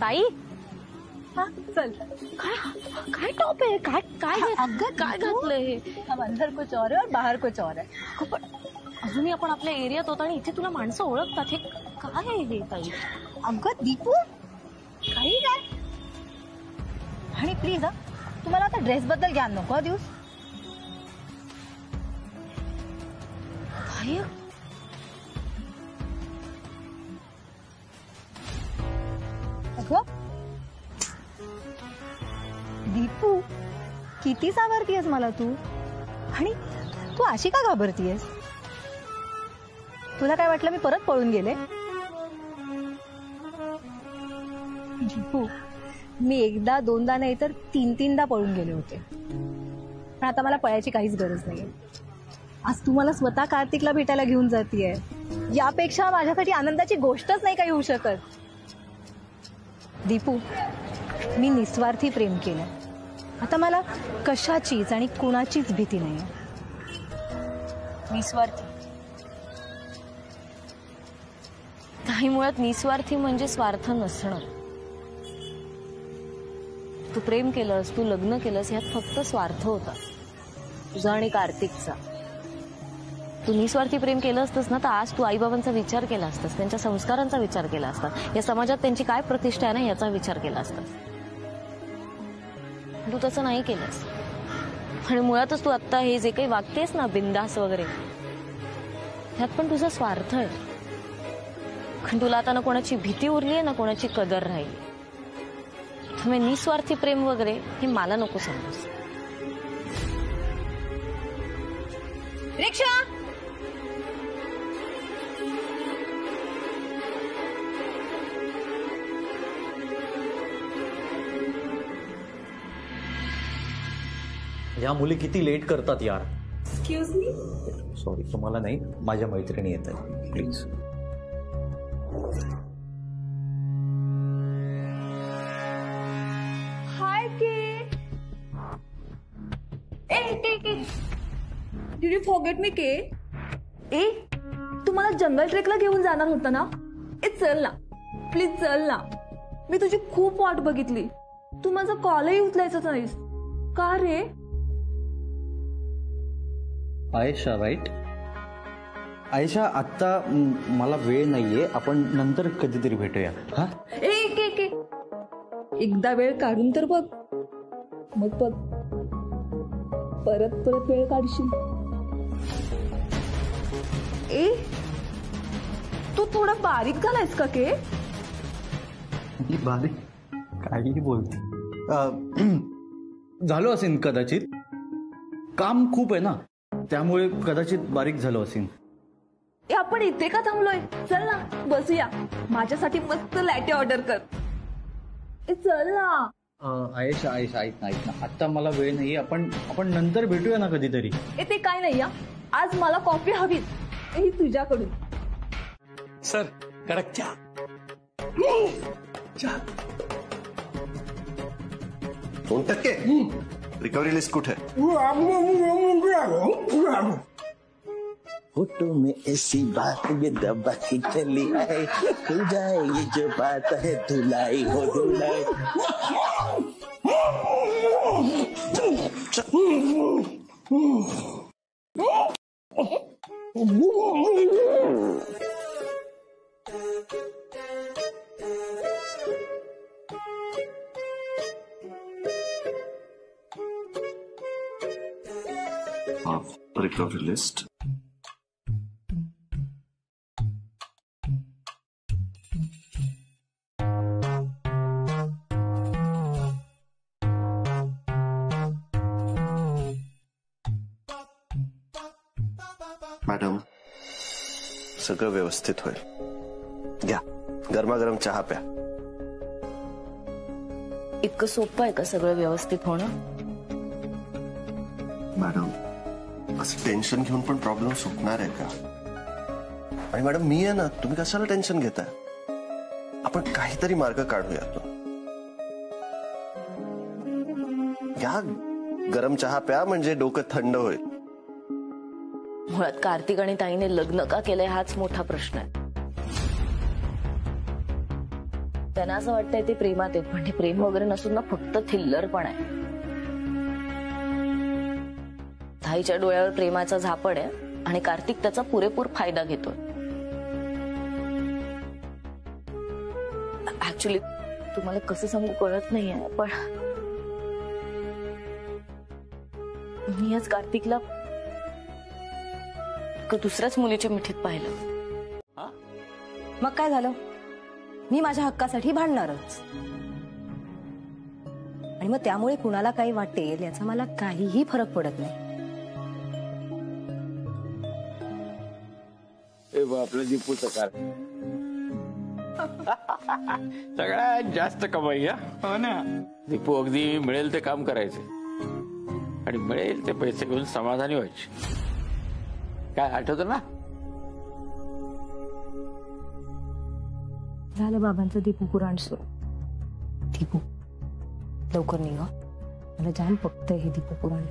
ताई हा चल। काय काय टॉप आहे? काय काय काय घातलंय? हम अंदर कुछ और है और बाहर कुछ और है। पण अजूनही आपण आपल्या एरियात होतो आणि इथे तुला माणसं ओळखतात, हे काय आहे हे ताई? अगं दीपू काही काय, आणि प्लीज हा तुम्हाला आता ड्रेस बद्दल ज्ञान नको दिवस। काय अगं दीपू किती सावरतीयस मला तू, आणि तू अशी का घाबरतीयस? तुला काय वाटलं मी परत पळून गेले? दीपू मी एकदा दोनदा नाही तर तीनदा पळून गेले होते, पण आता मला पळायची काहीच गरज नाहीये। आज तू मला स्वतः कार्तिकला भेटायला घेऊन जातीये, यापेक्षा माझ्यासाठी आनंदाची गोष्टच नाही काही होऊ शकत। दीपू मी निस्वार्थी प्रेम केलं, आता मला कशाचीच आणि कुणाचीच भीती नाही। निस्वार्थी काही, मुळात निस्वार्थी म्हणजे स्वार्थ नसणं। तू प्रेम केलंस, तू लग्न केलंस, यात फक्त स्वार्थ होता तुझा आणि कार्तिकचा। तू निस्वार्थी प्रेम केलं असतंस ना तर आज तू आईबाबांचा विचार केला असतास, त्यांच्या संस्कारांचा विचार केला असता, या समाजात त्यांची काय प्रतिष्ठा आहे ना याचा विचार केला असता। तू तसं नाही केलंस, आणि मुळातच तू आता हे जे काही वागतेस ना बिंदास वगैरे, त्यात पण तुझा स्वार्थ आहे। कारण तुला आता ना कोणाची भीती उरली आहे ना कोणाची कदर राहील। तुम्ही निस्वार्थी प्रेम वगैरे हे मला नको समजूस। रिक्षा या मुली किती लेट करतात यार। Excuse me. सॉरी तुम्हाला नाही, माझ्या मैत्रिणी येत आहेत, प्लीज। हाय के डिड यू फॉरगेट मी के? ए तुम्हाला जंगल ट्रेकला घेऊन जाणार होता ना, ए चल ना प्लीज चल ना, मी तुझी खूप वाट बघितली, तू माझा कॉलही उचलायचाच नाहीस का रे? आयशा राईट? आयशा आत्ता मला वेळ नाहीये, आपण नंतर कधीतरी भेटूया। हा के एकदा वेळ काढून तर बघ, मग बघ परत परत वेळ काढशील। ए तू थोडा बारीक झालायस का के? बारीक काहीही बोलते, झालो असेल कदाचित, काम खूप आहे ना त्यामुळे कदाचित बारीक झालो असेल। ए आपण इथे का थांबलोय, चल ना बसूया, माझ्यासाठी मस्त लॅटे ऑर्डर कर। ए चल ना। आयशा आयशा ऐक ना, आता मला वेळ नाही, आपण नंतर भेटूया ना कधीतरी। ए ते काय नाही, आज मला कॉफी हवीच, ही तुझ्याकडून। सर कडक चहा। रिकवरी लिस्ट कुठे? फोटो में ऐसी बात ये दबा के चली आए, हो जाएगी जो बात है धुलाई हो धुलाई। रिकवरी लिस्ट मॅडम सगळं व्यवस्थित होईल, घ्या गरमागरम चहा प्या। इतकं सोपं आहे का सगळं व्यवस्थित होणं? मॅडम असं टेन्शन घेऊन पण प्रॉब्लेम सुटणार आहे का? आणि मॅडम मी आहे ना, तुम्ही कशाला टेन्शन घेताय? आपण काहीतरी मार्ग काढूया यातून। घ्या गरम चहा प्या, म्हणजे डोकं थंड होईल। मुळात कार्तिक आणि ताईने लग्न का केलंय हाच मोठा प्रश्न आहे। त्यांना असं वाटतंय ते प्रेमात आहेत, पण ते प्रेम वगैरे नसून ना फक्त थिल्लर पण आहे. ताईच्या डोळ्यावर प्रेमाचा झापड आहे आणि कार्तिक त्याचा पुरेपूर फायदा घेतोय. ऍक्च्युली तुम्हाला कसं सांगू कळत नाहीये, पण मी आज कार्तिकला दुसऱ्याच मुलीच्या मिठीत पाहिलं. मग काय झालं? मी माझ्या हक्कासाठी भांडणारच. आणि मग त्यामुळे कुणाला काही वाटेल याचा मला काहीही फरक पडत नाही. आपलं दीपूचं कार सगळ्यात जास्त कमाई. हो ना, दीपू अगदी मिळेल ते काम करायचे आणि मिळेल ते पैसे घेऊन समाधानी व्हायचे. काय आठवतं ना? झालं बाबांचं दीपू पुराण सुरू. दीपू लवकर निघा, मला जाम पकतंय हे दीपू पुराण.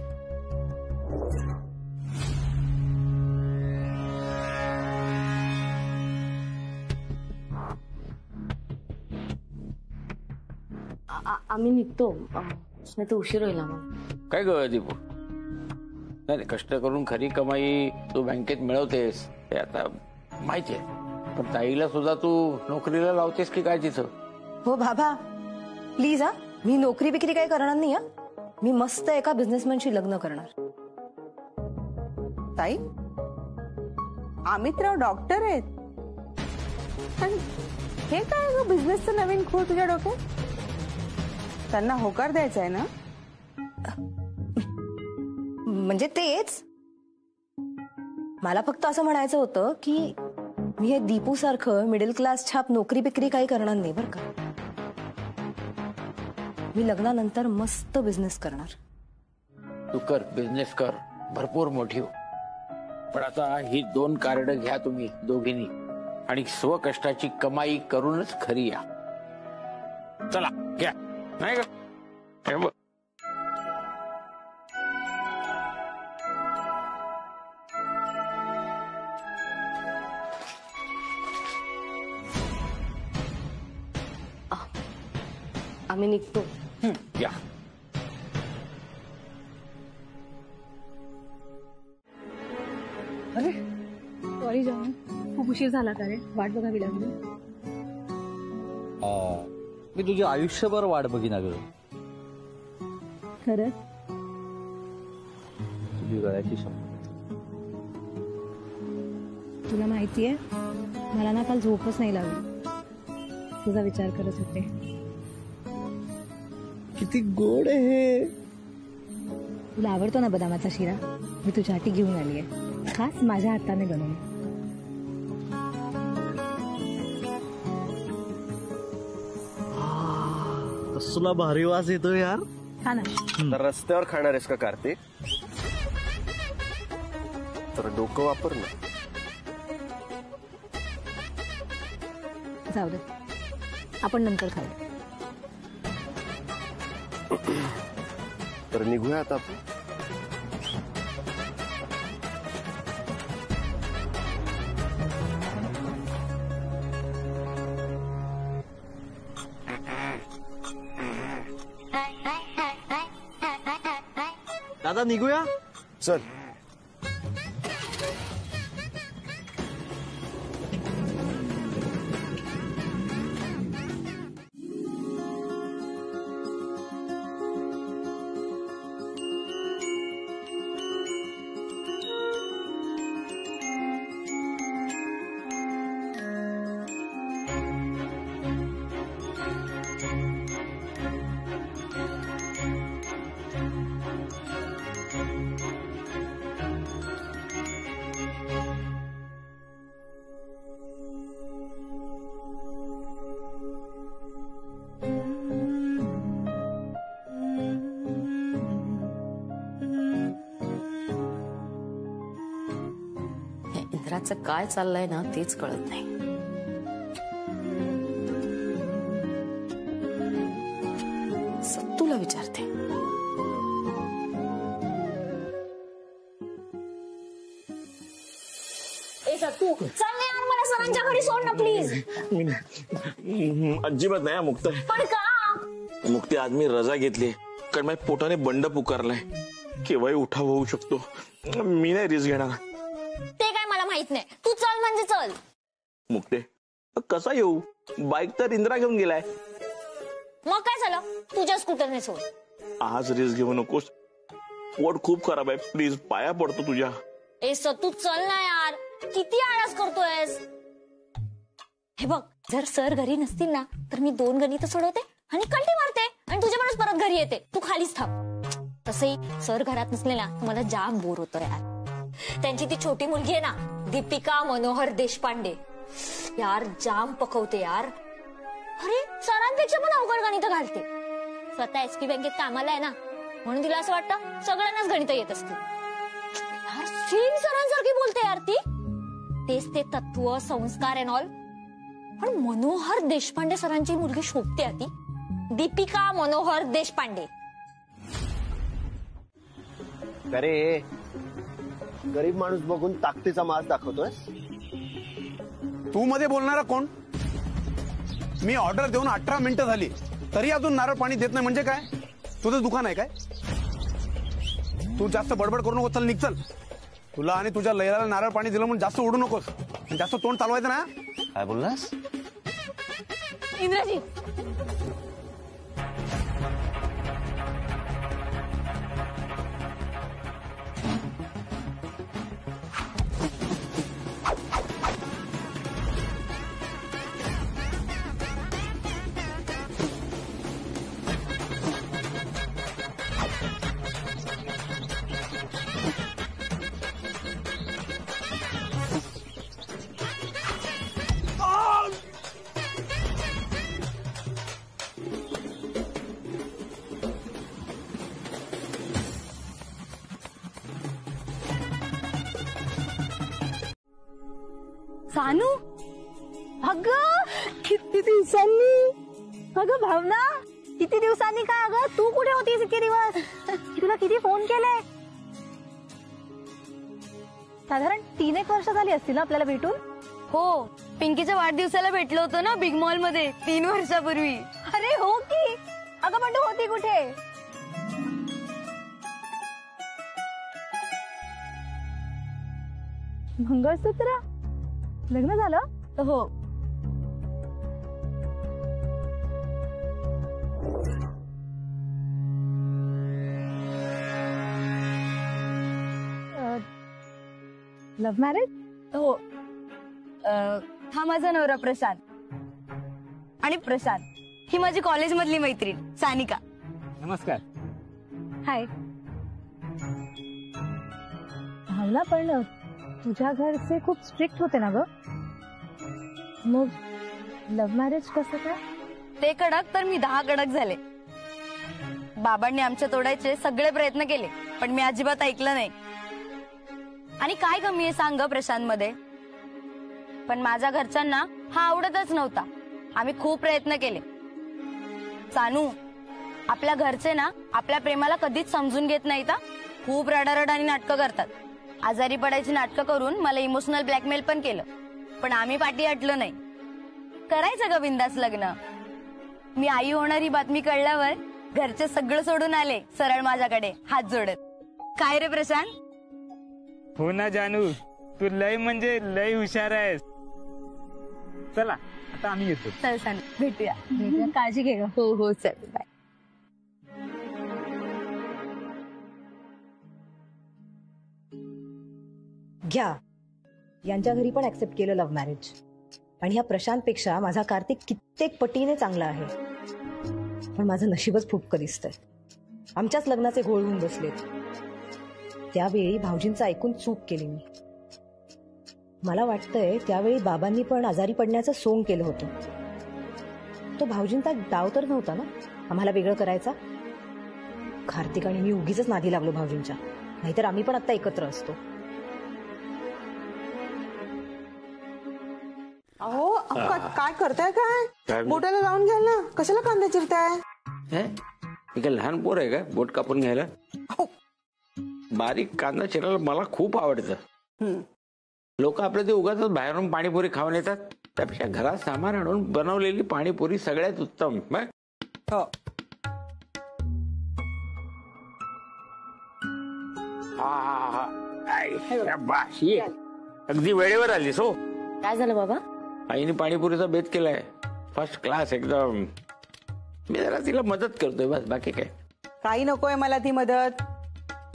आम्ही निघतो, नाही तर उशीर होईल आम्हाला. काय ग दीपू, नाही कष्ट करून खरी कमाई तू बँकेत मिळवतेस ते आता माहिती आहे, पण ताईला सुद्धा तू नोकरीला लावतेस की काय तिथं? हो बाबा प्लीज हा, मी नोकरी बिक्री काही करणार नाही. हा, मी मस्त एका बिझनेसमॅनशी लग्न करणार. ताई, अमितराव डॉक्टर आहेत आणि हे काय ग बिझनेसचं नवीन खूळ तुझ्या डोक्यात? त्यांना होकार द्यायचा आहे ना? म्हणजे तेच, मला फक्त असं म्हणायचं होतं की मी हे दीपू सारखं मिडल क्लास छाप नोकरी बिक्री काही करणार नाही बरं का. मी लग्नानंतर मस्त बिझनेस करणार. तू कर, बिझनेस कर, भरपूर मोठी हो, पण आता ही 2 कार्ड घ्या तुम्ही दोघींनी आणि स्वकष्टाची कमाई करूनच खरी या. चला घ्या. नाही का हे बघ. आम्ही निघतो. या. अरे सॉरी जॉन, खूप उशीर झाला का रे? वाट बघावी लागली. मी तुझी आयुष्यभर वाट बघीन अगं. खरंच? तुझी गळ्याची शपथ. तुला माहितीये मला ना काल झोपच नाही लागली, तुझा विचार करत होते. किती गोड आहे. तुला आवडतो ना बदामाचा शिरा? मी तुझ्यासाठी घेऊन आलीये, खास माझ्या हाताने बनवून. कसला भारी वास येतो यार. हा ना. तर रस्त्यावर खाणार आहेस का कार्तिक? तर डोकं वापर ना. जाऊ दे, आपण नंतर खाऊ. तर निघूया आता आपण. दादा निघूया. चल. इंद्राचं काय चाललंय ना तेच कळत नाही. सत्तूला विचारते. ए सत्तू, चल ना यार, मला सरांच्या घरी गाडी सोड ना प्लीज. अजिबात नाही मुक्त. पण का? मुक्ती आज मी रजा घेतली कारण माझ्या पोटाने बंड पुकारलाय. केव्हाही उठाव होऊ शकतो. मी नाही रिस्क घेणार. ते काय मला माहित नाही. तू चल म्हणजे चल. मुक्ते कसा येऊ? बाईक तर इंद्रा घेऊन गेलाय. मग काय झालं? तुझ्या स्कूटरने सोड. आज रिस्क घेऊ नकोस. पोट खूप खराब आहे. प्लीज पाया पडतो तुझ्या. ए तू चल ना यार. किती आळस करतोयस. हे बघ, जर सर घरी नसतील ना तर मी 2 गणित सोडवते आणि कल्टी मारते आणि तुझ्याबरोबर परत घरी येते. तू खालीच थांब. तसंही सर घरात नसले ना मला जाम बोर होतं यार. त्यांची ती छोटी मुलगी आहे ना दीपिका मनोहर देशपांडे, यार जाम पकवते यार. अरे सरांपेक्षा पण अवघड गणित घालते. स्वतः एसपी बँकेत कामाला आहे ना म्हणून तिला असं वाटतं सगळ्यांनाच गणित येत असतील. यार सेम सरांसारखी बोलते यार ती. तेच ते तत्व संस्कार एन ऑल. पण मनोहर देशपांडे सरांची मुलगी शोभते ती दीपिका मनोहर देशपांडे. अरे गरीब माणूस बघून ताकदीचा मास दाखवतोय. तू मध्ये बोलणारा कोण? मी ऑर्डर देऊन 18 मिनिटं झाली तरी अजून नारळ पाणी देत नाही म्हणजे काय? तुझं दुकान आहे काय? तू जास्त बडबड करू नको. चल निघ चल. तुला आणि तुझ्या लैलाला नारळ पाणी दिलं म्हणून जास्त ओढू नकोस. जास्त तोंड चालवायचं ना. काय बोललास? इंद्रजी सानू, अगं किती दिवसांनी. अगं भावना, किती दिवसांनी काय? अगं तू कुठे होतीस इतके दिवस? तुला किती फोन केले. साधारण 3-1 वर्ष झाली असतील ना आपल्याला भेटून. हो, पिंकीच्या वाढदिवसाला भेटलो होतो ना बिग मॉल मध्ये 3 वर्षापूर्वी. अरे हो की. अगं पण तू होती कुठे? मंगळसूत्र लग्न झालं? हो. Love marriage? हो. हा माझा नवरा प्रशांत. आणि प्रशांत ही माझी कॉलेज मधली मैत्रीण सानिका. नमस्कार. हाय. भावना, पण तुझ्या घरचे खूप स्ट्रिक्ट होते ना ग. मग लव्ह मॅरेज कसं काय? ते कडक तर मी 10 कडक झाले. बाबांनी आमच्या तोडायचे सगळे प्रयत्न केले पण मी अजिबात ऐकलं नाही. आणि काय कमी आहे सांग प्रशांत मध्ये. पण माझ्या घरच्यांना हा आवडतच नव्हता. आम्ही खूप प्रयत्न केले. सानू, आपल्या घरचे ना आपल्या प्रेमाला कधीच समजून घेत नाहीत. खूप रडारड आणि नाटकं करतात. आजारी पडायची नाटकं करून मला इमोशनल ब्लॅकमेल पण केलं. पण आम्ही पाठी हटलो नाही. करायचं ग बिंदास लग्न. मी आई होणार ही बातमी कळल्यावर घरचे सगळं सोडून आले सरळ माझ्याकडे हात जोडत. काय रे प्रशांत? हो ना जानू, तू लय म्हणजे लय हुशार आहेस. चला आता आम्ही येतो. चल सांग, भेटूया. काळजी घे ग. हो हो चल बाय. घ्या. यांच्या घरी पण ऍक्सेप्ट केलं लव्ह मॅरेज. आणि ह्या प्रशांतपेक्षा माझा कार्तिक कित्येक पटीने चांगला आहे. पण माझं नशीबच फुटकं दिसतंय. आमच्याच लग्नाचे घोळ होऊन बसलेत. त्यावेळी भाऊजींचं ऐकून चूक केली मी. मला वाटतंय त्यावेळी बाबांनी पण आजारी पडण्याचं सोंग केलं होतं. तो भाऊजींचा डाव तर नव्हता ना आम्हाला वेगळं करायचा. कार्तिक आणि मी उगीच नादी लागलो भाऊजींच्या. नाहीतर आम्ही पण आता एकत्र असतो. अहो काय करताय? काय बोटाला लावून घ्याल ना. कशाला कांदा चिरताय? हे काय लहान पोर आहे का बोट कापून घ्यायला? बारीक कांदा चिरायला मला खूप आवडतं. लोक आपल्या ते उगाच बाहेरून पाणीपुरी खाऊन येतात. त्यापेक्षा घरात सामान आणून बनवलेली पाणीपुरी सगळ्यात उत्तम. हो शाबाशी. अगदी वेळेवर आलीस हो. काय झालं बाबा? आईने पाणीपुरीचा बेत केलाय फर्स्ट क्लास एकदम. मी जरा तिला मदत करतोय बस, बाकी काय. काही नकोय मला ती मदत.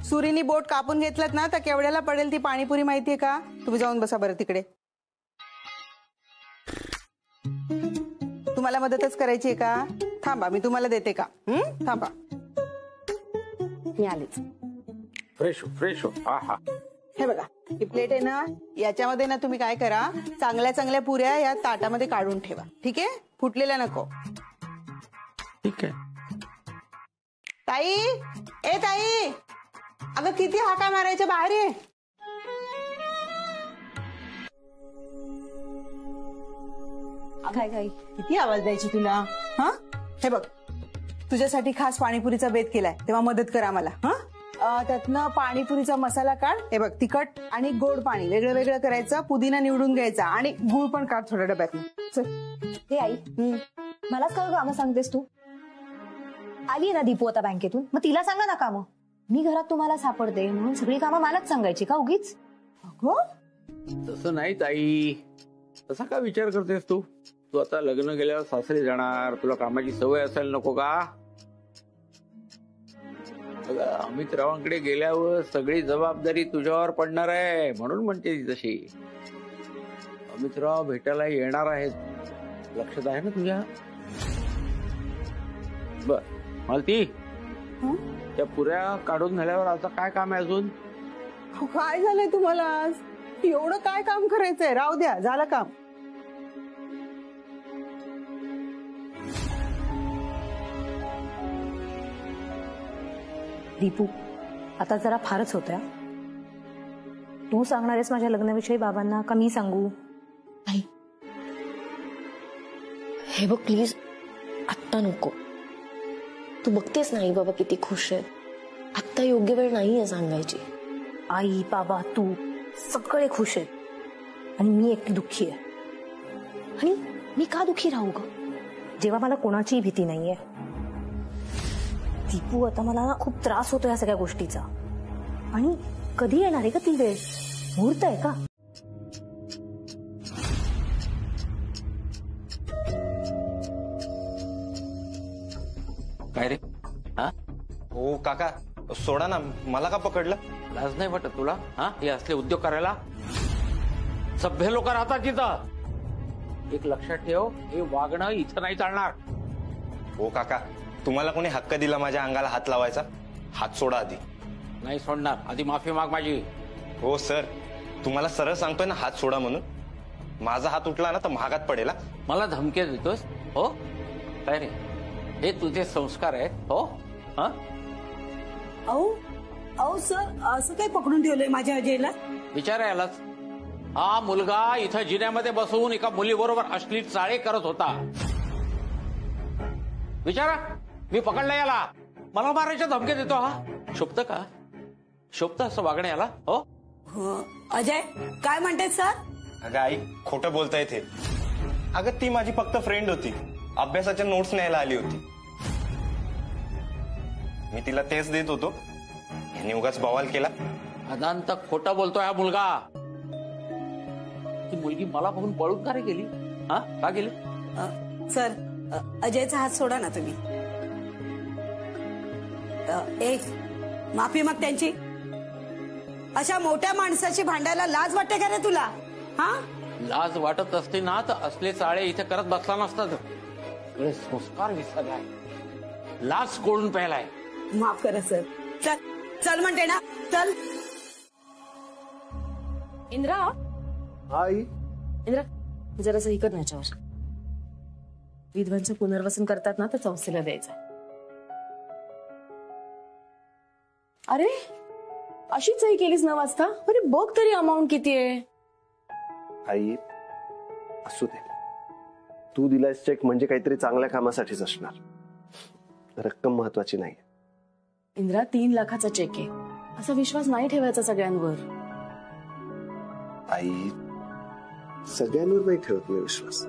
सुरीनी बोट कापून घेतलं ना तर केवढ्याला पडेल ती पाणीपुरी माहितीये का? तुम्ही जाऊन बसा बरं तिकडे. तुम्हाला मदतच करायची आहे का? थांबा मी तुम्हाला देते का? थांबा मी आलीच. फ्रेश हो. हा हा. हे बघा ही प्लेट आहे ना, याच्यामध्ये ना तुम्ही काय करा, चांगल्या चांगल्या पुऱ्या या ताटामध्ये काढून ठेवा. ठीक आहे? फुटलेल्या नको. ठीक आहे. ताई, ए ताई, अगं किती हाका मारायच्या, बाहेर ये. काय काय किती आवाज द्यायची तुला? हा हे बघ, तुझ्यासाठी खास पाणीपुरीचा बेत केलाय, तेव्हा मदत करा मला. त्यातनं पाणीपुरीचा मसाला काढ. हे बघ, तिखट आणि गोड पाणी वेगळं वेगळं करायचं. पुदिना निवडून घ्यायचा आणि गुळ पण काढ थोड्या डब्यात. चल. हे आई, मलाच काय कामं सांगतेस तू? आली ना दीपू आता बँकेतून, मग तिला सांगा ना कामं. मी घरात तुम्हाला सापडते म्हणून सगळी कामं मलाच सांगायची का उगीच? तसं नाही ताई, तसा का विचार करतेस तू? तू आता लग्न केल्यावर सासरी जाणार, तुला कामाची सवय असायला नको का? अमित रावांकडे गेल्यावर सगळी जबाबदारी तुझ्यावर पडणार आहे, म्हणून म्हणते ती तशी. अमितराव भेटायला येणार आहेत, लक्षात आहे ना तुझ्या? बर मालती, त्या पुऱ्या काढून झाल्यावर आता काय काम आहे अजून? काय झालंय तुम्हाला आज? एवढं काय काम करायचंय? राहू द्या, झालं काम. दीपू, आता जरा फारच होत्या. तू सांगणार आहेस माझ्या लग्नाविषयी बाबांना का मी सांगू? आई, हे बघ प्लीज, आत्ता नको. तू बघतेस नाही बाबा किती खुश आहेत. आत्ता योग्य वेळ नाहीये सांगायची. आई, बाबा, तू सगळे खुश आहेत आणि मी एकटी दुःखी आहे. आणि मी का दुःखी राहू ग, जेव्हा मला कोणाचीही भीती नाहीये? दीपू, आता मला ना खूप त्रास होतो या सगळ्या गोष्टीचा. आणि कधी येणार आहे का ती वेळ? मुहूर्त आहे का? काय रे? हा हो काका, सोडा ना, मला का पकडलं? लाज नाही वाटत तुला? हा, हे असले उद्योग करायला? सभ्य लोक राहतात तिथं. एक लक्षात ठेव, हे वागणं इथं नाही चालणार. हो काका, तुम्हाला कोणी हक्क दिला माझ्या अंगाला हात लावायचा? हात सोडा आधी. नाही सोडणार, आधी माफी माग माझी. हो सर, तुम्हाला सरळ सांगतोय ना हात सोडा म्हणून. माझा हात उठला ना तर महागात पडेल. मला धमक्या देतोस? हो काय रे, हे तुझे संस्कार आहेत? हो. हा अहो सर, असं काय पकडून ठेवलंय माझ्या अजयला? विचारायलाच. हा मुलगा इथं जिन्यामध्ये बसवून एका मुलीबरोबर अश्लील चाळे करत होता. विचारा, मी पकडला याला. मला मारायच्या धमक्या देतो हा. शोभत का? शोभत असं वागणं याला? हो अजय, काय म्हणताय सर? अगं आई, खोटं बोलताय ते. अगं ती माझी फक्त फ्रेंड होती, अभ्यासाच्या नोट्स न्यायला आली होती. मी तिला तेच देत होतो, यांनी उगाच बवाल केला. अदांत खोटं बोलतोय हा मुलगा. ती मुलगी मला बघून पळून का रे गेली? हा, का गेली? सर, अजयचा हात सोडा ना तुम्ही. एक माफी मग त्यांची. अशा मोठ्या माणसाची भांडायला लाज वाटते का रे तुला? हा, लाज वाटत असते ना तर असले चाळे इथे करत बसला नसतात. सगळे संस्कार विसरलाय, लाज कोळून प्यायलाय. माफ करा सर. चल चल म्हणते ना, चल. इंद्रा, आई, इंद्रा जरा सही कर याच्यावर. विधवांचं पुनर्वसन करतात ना, तर संस्थेला द्यायचं. अरे अशीच सही केलीस 9 वाजता? अरे बघ तरी अमाऊंट किती आहे. आई असू दे, तू दिलायस चेक म्हणजे काहीतरी चांगल्या कामासाठीच असणार. रक्कम महत्वाची नाही. इंद्रा, 3 लाखाचा चेक आहे. असा विश्वास नाही ठेवायचा सगळ्यांवर. आई सगळ्यांवर नाही ठेवत मी विश्वास,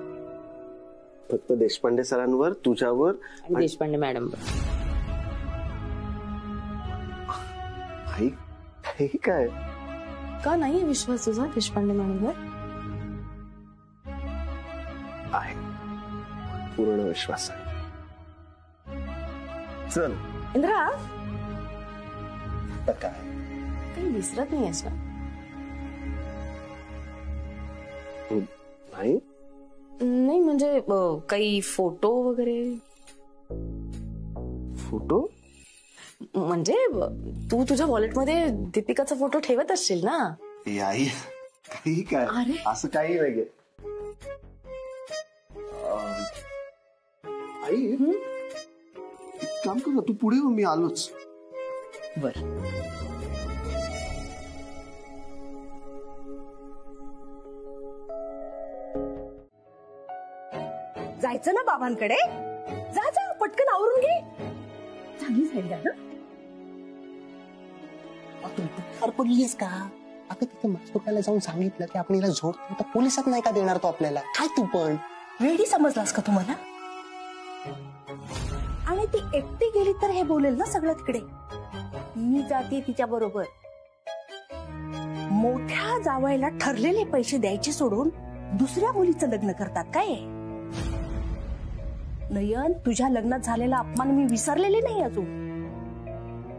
फक्त देशपांडे सरांवर, तुझ्यावर आणि देशपांडे मॅडमवर. आई हे काय? का नाही विश्वास तुझा देशपांडे मॅडमवर? आहे, पूर्ण विश्वास आहे. चल इंद्रा, तर काय काही विसरत नाही आहेस ना? नाही नाही म्हणजे काही फोटो वगैरे? फोटो म्हणजे तू तुझ्या वॉलेटमध्ये दीपिकाचा फोटो ठेवत असशील ना? आई काही काय, असं काही नाहीये. आई काम कर ना, तू पुढे हो, मी आलोच. बर. जायचं ना बाबांकडे? जा जा, पटकन आवरून घे. चांगली साईड ना. पडलीस का? अगं तिथे मास्कोट्याला जाऊन सांगितलं की आपण हिला झोडतो, तर पोलिसात नाही का देणार तो आपल्याला? काय तू पण वेडी समजलास का तुम्हाला? आणि ती एकटी गेली तर हे बोलेल ना सगळं तिकडे. मी जाते तिच्या बरोबर. मोठ्या जावयाला ठरलेले पैसे द्यायचे सोडून दुसऱ्या मुलीचं लग्न करतात काय? नयन, तुझ्या लग्नात झालेला अपमान मी विसरलेले नाही अजून.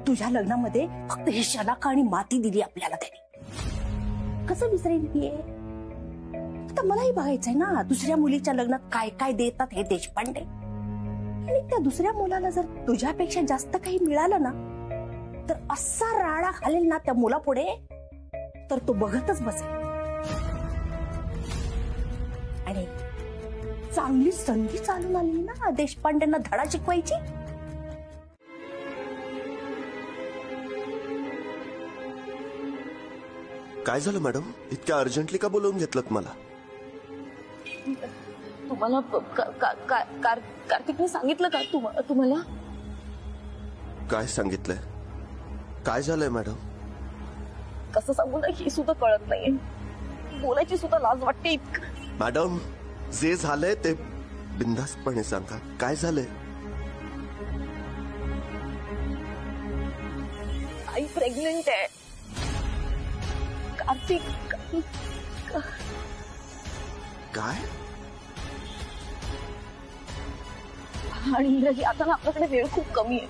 तुझ्या लग्नामध्ये फक्त हे शलाका आणि माती दिली आपल्याला त्याने. कसं विसरेल ती? आता मलाही बघायचंय ना दुसऱ्या मुलीच्या लग्नात काय काय देतात हे देशपांडे. आणि त्या दुसऱ्या मुलाला जर तुझ्यापेक्षा जास्त काही मिळालं ना तर असा राडा घालेल ना त्या मुलापुढे, तर तो बघतच बसेल. आणि चांगली संधी चालून आली ना देशपांडेंना धडा शिकवायची. काय झालं मॅडम, इतक्या अर्जंटली का बोलवून घेतलं मला? तुम्हाला कार्तिकने सांगितलं का तुम्हाला? काय सांगितलंय? काय झालंय मॅडम? कसं सांगू ना, ही सुद्धा कळत नाहीये. बोलायची सुद्धा लाज वाटते. मॅडम जे झालंय ते बिनधास्तपणे सांगा. काय झालंय? आई प्रेग्नेंट आहे. कार्तिक काय? आणि इंद्रजी, आता ना आपल्याकडे वेळ खूप कमी आहे.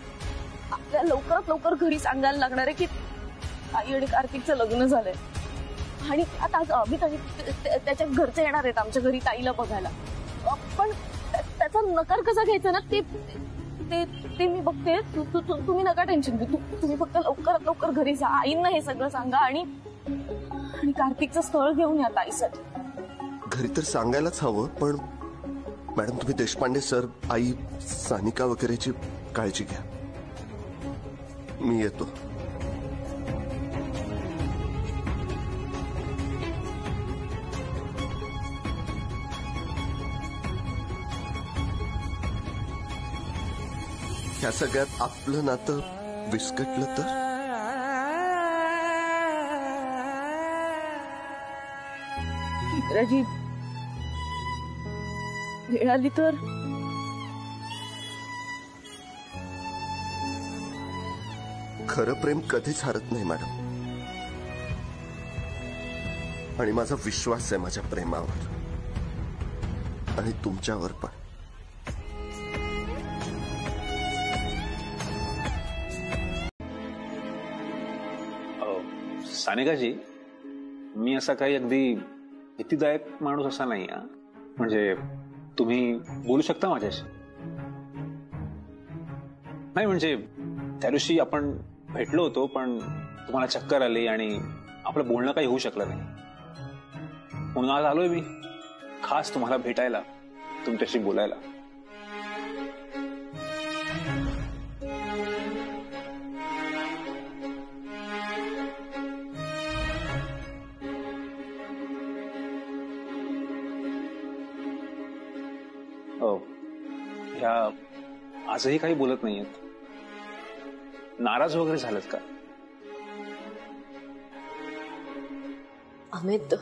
आपल्याला लवकरात लवकर घरी सांगायला लागणार आहे की आई आणि कार्तिकचं लग्न झालंय. आणि आता आज अमित आणि त्याच्या घरचे येणार आहेत आमच्या घरी ताईला बघायला. पण त्याचा नकार कसा घ्यायचा ना ते मी बघते. तुम्ही नका टेन्शन घेऊ. तुम्ही फक्त लवकरात लवकर घरी जा. आईंना हे सगळं सांगा आणि कार्तिकचं स्थळ घेऊन या ताईसाठी. घरी तर सांगायलाच हवं, पण मॅडम तुम्ही देशपांडे सर, आई, सानिका वगैरेची काळजी घ्या. मी येतो. ह्या सगळ्यात आपलं नातं विस्कटलं तर? इंद्रजी, वेळ आली तर? खरं प्रेम कधीच हरत नाही मॅडम, आणि माझा विश्वास आहे माझ्या प्रेमावर आणि तुमच्यावर पण. सानिकाजी, मी असा काही अगदी भीतीदायक माणूस असा नाही. म्हणजे तुम्ही बोलू शकता माझ्याशी. नाही म्हणजे त्या दिवशी आपण भेटलो होतो, पण तुम्हाला चक्कर आली आणि आपलं बोलणं काही होऊ शकलं नाही. म्हणून आज आलोय मी खास तुम्हाला भेटायला, तुमच्याशी बोलायला. ह्या आजही काही बोलत नाहीयेत. नाराज वगैरे झालेत का? अमित,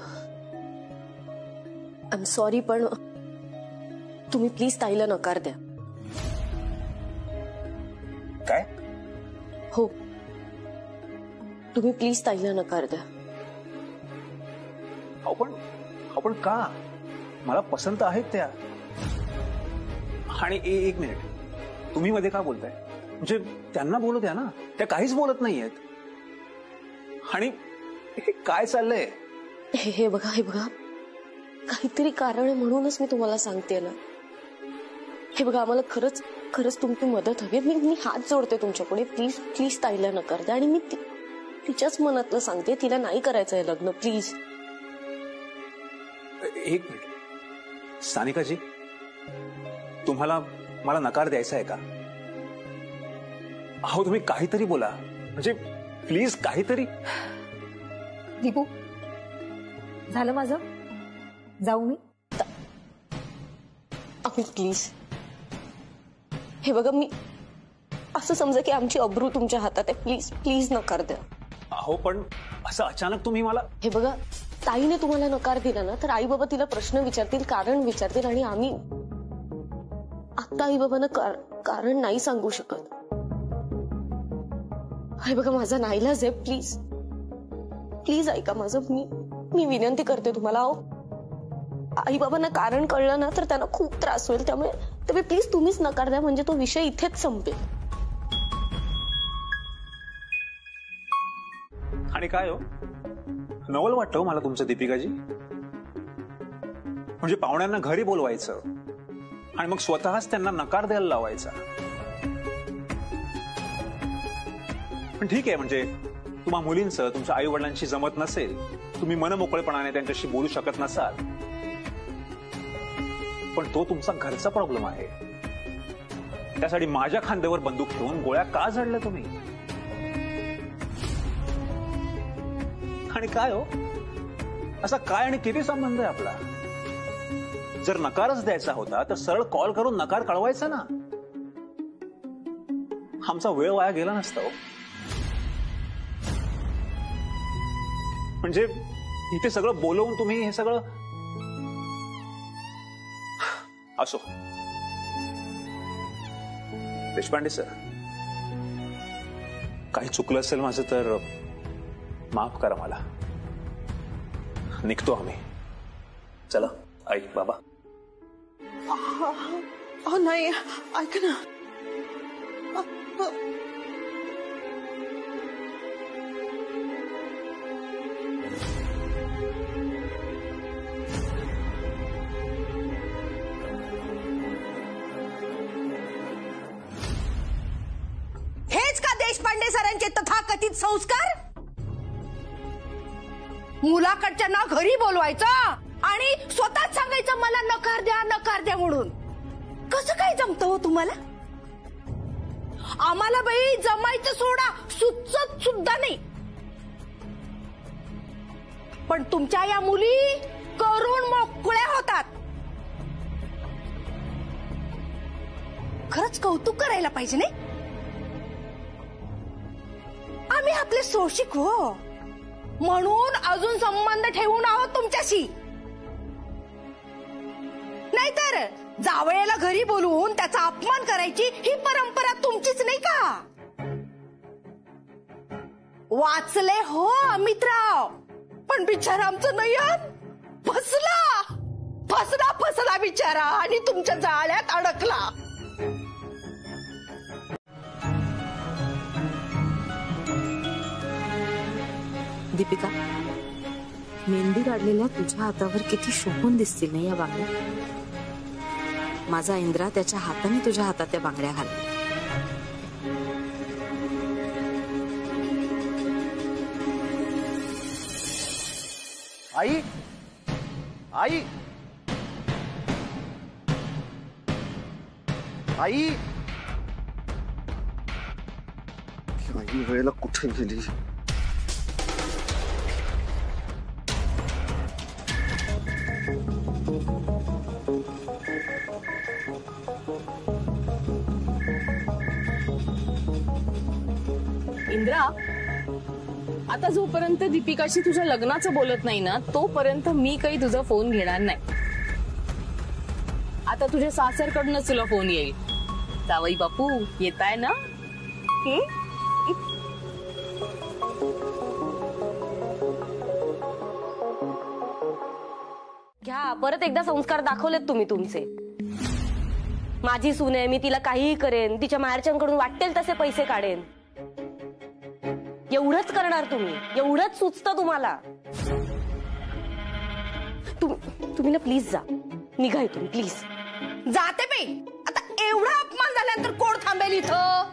एम सॉरी, पण तुम्ही प्लीज ताईला नकार द्या. काय? हो, तुम्ही प्लीज ताईला नकार द्या. आपण का? मला पसंत आहेत त्या. आणि एक मिनिट, तुम्ही मध्ये का बोलताय? म्हणजे त्यांना बोलू द्या ना, त्या काहीच बोलत नाहीयेत. आणि हे काय चाललंय? हे बघा, काहीतरी कारण आहे म्हणूनच मी तुम्हाला सांगते ना. हे बघा, आम्हाला खरंच खरंच तुमची मदत हवी. मी हात जोडते तुमच्या पुढे. प्लीज प्लीज ताईला नकार द्या. आणि मी तिच्याच मनातलं सांगते, तिला नाही करायचंय लग्न. प्लीज. एक मिनिट, सानिकाजी, तुम्हाला मला नकार द्यायचा आहे का? अहो, तुम्ही काहीतरी बोला, म्हणजे प्लीज काहीतरी. दीपू, झालं माझं? जाऊ मी? प्लीज. हे बघा, मी असं समजा की आमची अब्रू तुमच्या हातात आहे. प्लीज प्लीज नकार द्या. अहो, पण असं अचानक तुम्ही मला. हे बघा, ताईने तुम्हाला नकार दिला ना, तर आई बाबा तिला प्रश्न विचारतील, कारण विचारतील, आणि आम्ही आता आई बाबांना कारण नाही सांगू शकत. हे बघा, माझा नाईलाज आहे. प्लीज प्लीज ऐका माझं. मी विनंती करते तुम्हाला. आई बाबांना कारण कळलं ना, तर त्यांना खूप त्रास होईल. त्यामुळे प्लीज तुम्हीच नकार द्या, म्हणजे तो विषय इथेच संपेल. आणि काय हो, नवल वाटतं मला तुमचं, दीपिकाजी. म्हणजे पाहुण्यांना घरी बोलवायचं आणि मग स्वतःच त्यांना नकार द्यायला लावायचा. पण ठीक आहे, म्हणजे तुम्हा मुलींचं तुमच्या आई वडिलांशी जमत नसेल, तुम्ही मनमोकळेपणाने त्यांच्याशी बोलू शकत नसाल, पण तो तुमचा घरचा प्रॉब्लेम आहे. त्यासाठी माझ्या खांद्यावर बंदूक ठेवून गोळ्या का झाडल्या तुम्ही? आणि काय हो, असा काय आणि किती संबंध आहे आपला? जर नकारच द्यायचा होता तर सरळ कॉल करून नकार कळवायचा ना. आमचा वेळ वाया गेला नसता हो. म्हणजे इथे सगळं बोलवून तुम्ही हे सगळं. असो, देशपांडे सर, काही चुकलं असेल माझं तर माफ करा मला. निघतो आम्ही. चला आई बाबा. नाही, ऐक ना. हेच का देशपांडे सरांचे तथाकथित संस्कार? मुलाकडच्यांना घरी बोलवायचं आणि स्वतःच सांगायचं मला नकार द्या म्हणून. कसं काय जमतं हो तुम्हाला? आम्हाला बाई जमायचं सोडा, सुचत सुद्धा नाही. पण तुमच्या या मुली करून मोकळ्या होतात. खरंच कौतुक करायला पाहिजे नाही? आम्ही आपले सोशिक हो, म्हणून अजून संबंध ठेवून आहोत तुमच्याशी. नाहीतर जावयाला घरी बोलवून त्याचा अपमान करायची ही परंपरा तुमचीच नाही का? वाचले हो अमितराव, पण बिचारा आमचं नयन फसला बिचारा आणि तुमच्या जाळ्यात अडकला. दीपिका, मेहंदी काढलेल्या तुझ्या हातावर किती शोभून दिसतील नाही या बांगड्या. माझा इंद्रा त्याच्या हाताने तुझ्या हातात त्या बांगड्या घाल. आई, आई, आई, काही वेळेला कुठे गेली? इंद्रा, आता जोपर्यंत दीपिकाशी तुझ्या लग्नाचं बोलत नाही ना, तोपर्यंत मी काही तुझा फोन घेणार नाही. आता तुझ्या सासरकडूनच तुला फोन येईल. जावई बापू येताय ना? घ्या, परत एकदा संस्कार दाखवलेत तुम्ही तुमचे. माझी सून आहे, मी तिला काहीही करेन, तिच्या माहेरच्यांकडून वाटेल तसे पैसे काढेन. एवढंच करणार तुम्ही, एवढंच सुचतं तुम्हाला. तुम्ही ना प्लीज जा, निघा इथून प्लीज. जाते बाई. आता एवढा अपमान झाल्यानंतर कोण थांबेल इथं?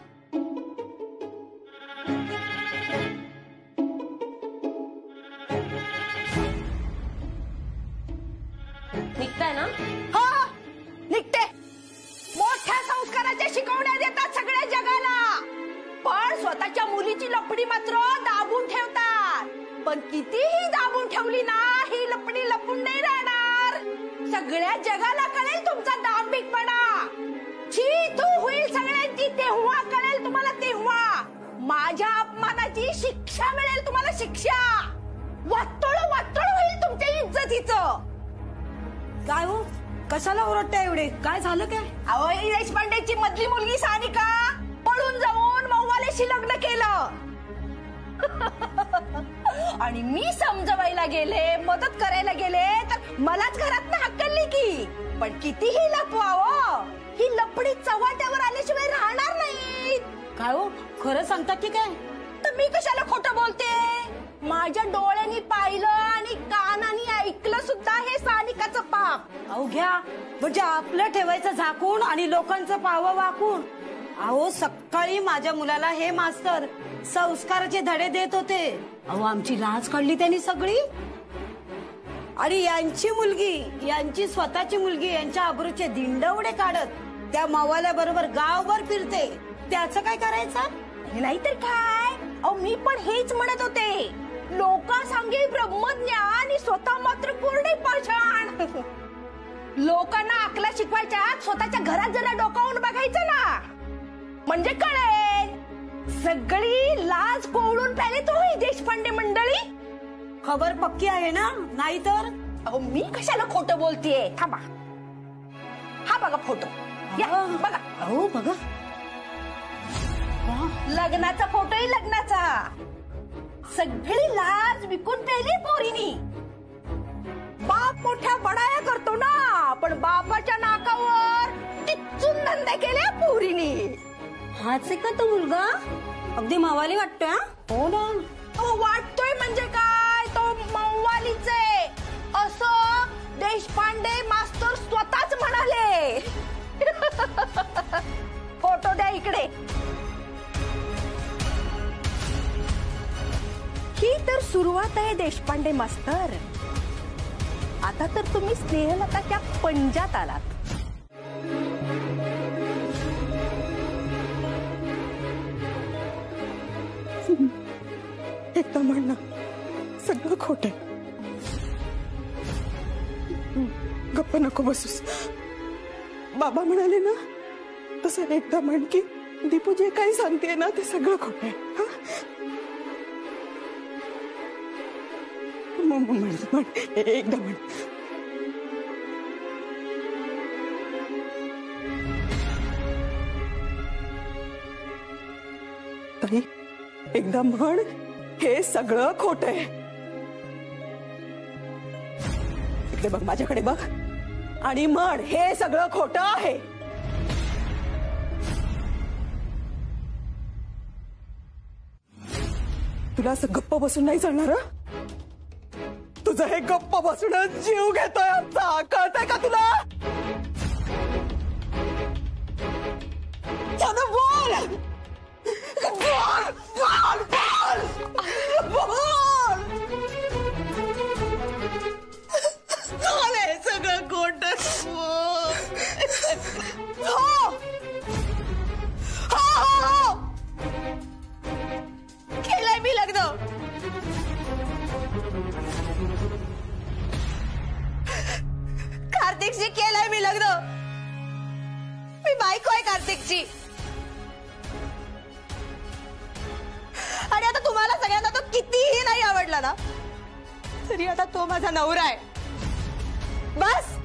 निघताय ना? हा, निघते. मोठ्या संस्काराच्या शिकवण्या देतात सगळ्या जगाला, पण स्वतःच्या मुलीची लपडी मात्र दाबून ठेवतात. पण कितीही दाबून ठेवली ना, ही लपडी लपून नाही राहणार. सगळ्या जगाला कळेल तुमचा दांभिकपणा. छी तू होईल सगळ्यांची तेव्हा कळेल तुम्हाला, तेव्हा माझ्या अपमानाची शिक्षा मिळेल तुम्हाला, शिक्षा. वाटोळ वाटोळ होईल तुमच्या इज्जतीचं. काय हो, कशाला ओरडताय एवढे? काय झालं काय? अहो, देशपांडेची मधली मुलगी सानिका पळून जाऊन मौवालेशी लग्न केलं. आणि मी समजवायला गेले, मदत करायला गेले, तर मलाच घरातनं हाकलली की. पण कितीही लपवावं, ही लपडी चव्हाट्यावर आल्याशिवाय राहणार नाही. काय हो, खरं सांगता की काय? तर मी कशाला खोटं बोलते? माझ्या डोळ्यांनी पाहिलं आणि कानाने ऐकलं सुद्धा हे सानिकाचं पाप. अहो घ्या, म्हणजे आपलं ठेवायचं झाकून आणि लोकांचं पाव वाकून. अहो सकाळी माझ्या मुलाला हे मास्तर संस्काराचे धडे देत होते. अहो आमची लाज काढली त्यांनी सगळी. आणि यांची मुलगी, यांची स्वतःची मुलगी यांच्या आबरूचे दिंडवडे काढत त्या मवाल्या बरोबर गावभर फिरते. त्याचं काय करायचं? नाही तर काय. अहो मी पण हेच म्हणत होते, लोक सांगे ब्रह्मज्ञान आणि स्वतः मात्र कोरडे पाषाण. लोकांना अकला शिकवायच्या, स्वतःच्या घरात जरा डोकावून बघायचं ना, म्हणजे कळेल. सगळी लाज कोवळून प्याले तुम्ही देशपांडे मंडळी. खबर पक्की आहे ना? नाही तर अहो मी कशाला खोटं बोलतेय? थांबा, हा बघा फोटो, या बघा. अहो बघा, लग्नाचा फोटो आहे, लग्नाचा. सगळी लाज विकून पेली पोरीनी. बाप मोठ्या बडाया करतो ना, पण बापाच्या नाकावर टिचून धंदे केले पोरीनी. हाच आहे का तो मुलगा? अगदी मवाली वाटतोय. हो ना. हो वाटतोय म्हणजे काय, तो मवालीच आहे असं देशपांडे मास्तर स्वतःच म्हणाले. फोटो द्या इकडे. ही तर सुरुवात आहे देशपांडे मास्तर. आता तर तुम्ही स्नेहलताच्या पंजात आलात. एकदा म्हण ना, सगळं खोट आहे. गप्प नको बसूस. बाबा म्हणाले ना तसं एकदा म्हण की दीपू जे काही सांगते ना ते सगळं खोट आहे. म्हण, एकदा म्हण. ताई एकदा म्हण, हे सगळं खोट आहे. इकडे बघ, माझ्याकडे बघ आणि म्हण, हे सगळं खोट आहे. तुला असं गप्प बसून नाही चालणार. तुझं हे गप्प बसून जीव घेतोय आमचा, कळतंय का तुला? बोल बोल बोल बोल. सगळं खोट. केलंय मी लग्न. कार्तिकशी केलंय मी लग्न. मी बायको आहे कार्तिकची. आणि आता तुम्हाला सगळ्यांना तो कितीही नाही आवडला ना, तरी आता तो माझा नवरा आहे. बस